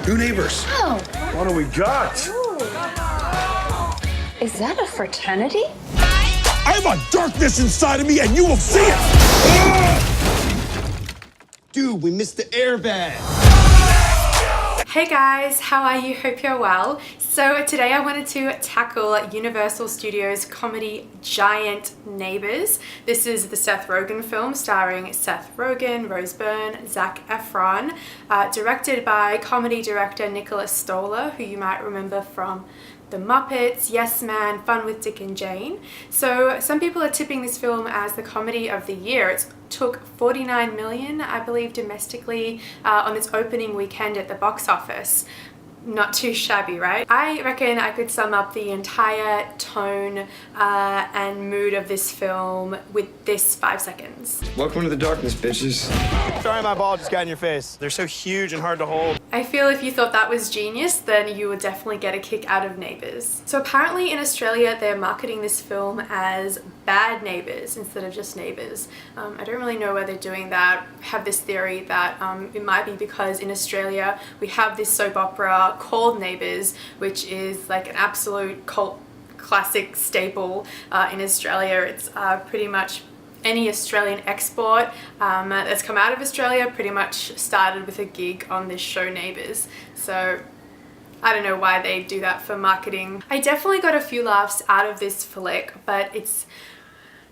New neighbors. Oh. What do we got? Is that a fraternity? I have a darkness inside of me, and you will see it! Dude, we missed the airbag. Hey guys, how are you? Hope you're well. So today I wanted to tackle Universal Studios comedy giant Neighbors. This is the Seth Rogen film starring Seth Rogen, Byrne, Zac Efron, directed by comedy director Nicholas Stoller, who you might remember from The Muppets, Yes Man, Fun with Dick and Jane. So some people are tipping this film as the comedy of the year. It took 49 million, I believe, domestically on its opening weekend at the box office. Not too shabby, right? I reckon I could sum up the entire tone and mood of this film with this 5 seconds. Welcome to the darkness, bitches. Sorry my ball just got in your face. They're so huge and hard to hold. I feel if you thought that was genius, then you would definitely get a kick out of Neighbours. So apparently in Australia, they're marketing this film as Bad Neighbours instead of just Neighbours. I don't really know why they're doing that. I have this theory that it might be because in Australia, we have this soap opera called Neighbours, which is like an absolute cult classic staple in Australia. It's pretty much any Australian export that's come out of Australia pretty much started with a gig on this show Neighbours. So I don't know why they do that for marketing. I definitely got a few laughs out of this flick, but it's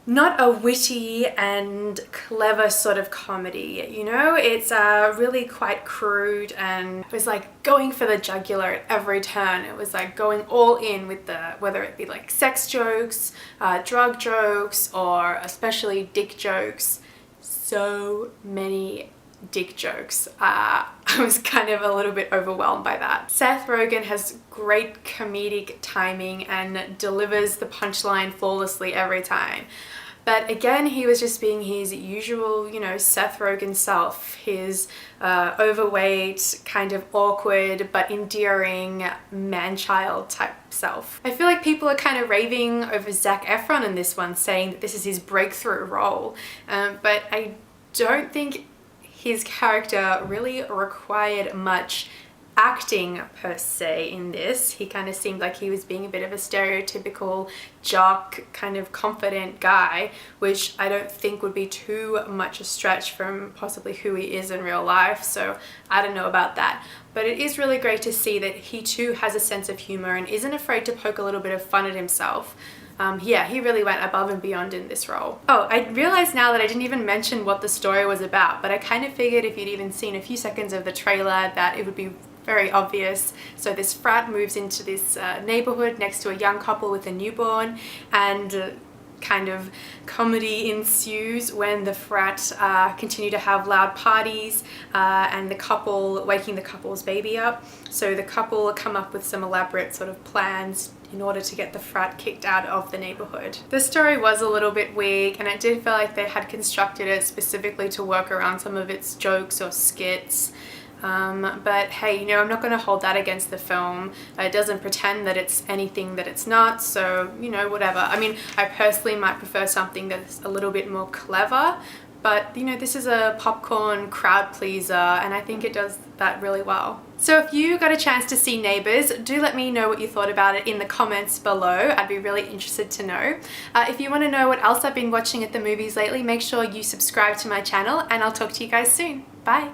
not a witty and clever sort of comedy, you know? It's really quite crude, and it was like going for the jugular at every turn. It was like going all in with the, whether it be like sex jokes, drug jokes, or especially dick jokes. So many dick jokes. I was kind of a little bit overwhelmed by that. Seth Rogen has great comedic timing and delivers the punchline flawlessly every time. But again, he was just being his usual, you know, Seth Rogen self, his overweight, kind of awkward but endearing man-child type self. I feel like people are kind of raving over Zac Efron in this one, saying that this is his breakthrough role, but I don't think his character really required much acting per se in this. He kind of seemed like he was being a bit of a stereotypical jock, kind of confident guy, which I don't think would be too much a stretch from possibly who he is in real life, so I don't know about that. But it is really great to see that he too has a sense of humor and isn't afraid to poke a little bit of fun at himself. Yeah, he really went above and beyond in this role. Oh, I realize now that I didn't even mention what the story was about, but I kind of figured if you'd even seen a few seconds of the trailer that it would be very obvious. So this frat moves into this neighborhood next to a young couple with a newborn, and kind of comedy ensues when the frat continue to have loud parties and the couple, waking the couple's baby up. So the couple come up with some elaborate sort of plans in order to get the frat kicked out of the neighborhood. The story was a little bit weak, and I did feel like they had constructed it specifically to work around some of its jokes or skits. But hey, you know, I'm not going to hold that against the film. It doesn't pretend that it's anything that it's not, so, you know, whatever. I mean, I personally might prefer something that's a little bit more clever, but, you know, this is a popcorn crowd pleaser, and I think it does that really well. So if you got a chance to see Neighbours, do let me know what you thought about it in the comments below. I'd be really interested to know. If you want to know what else I've been watching at the movies lately, make sure you subscribe to my channel, and I'll talk to you guys soon. Bye!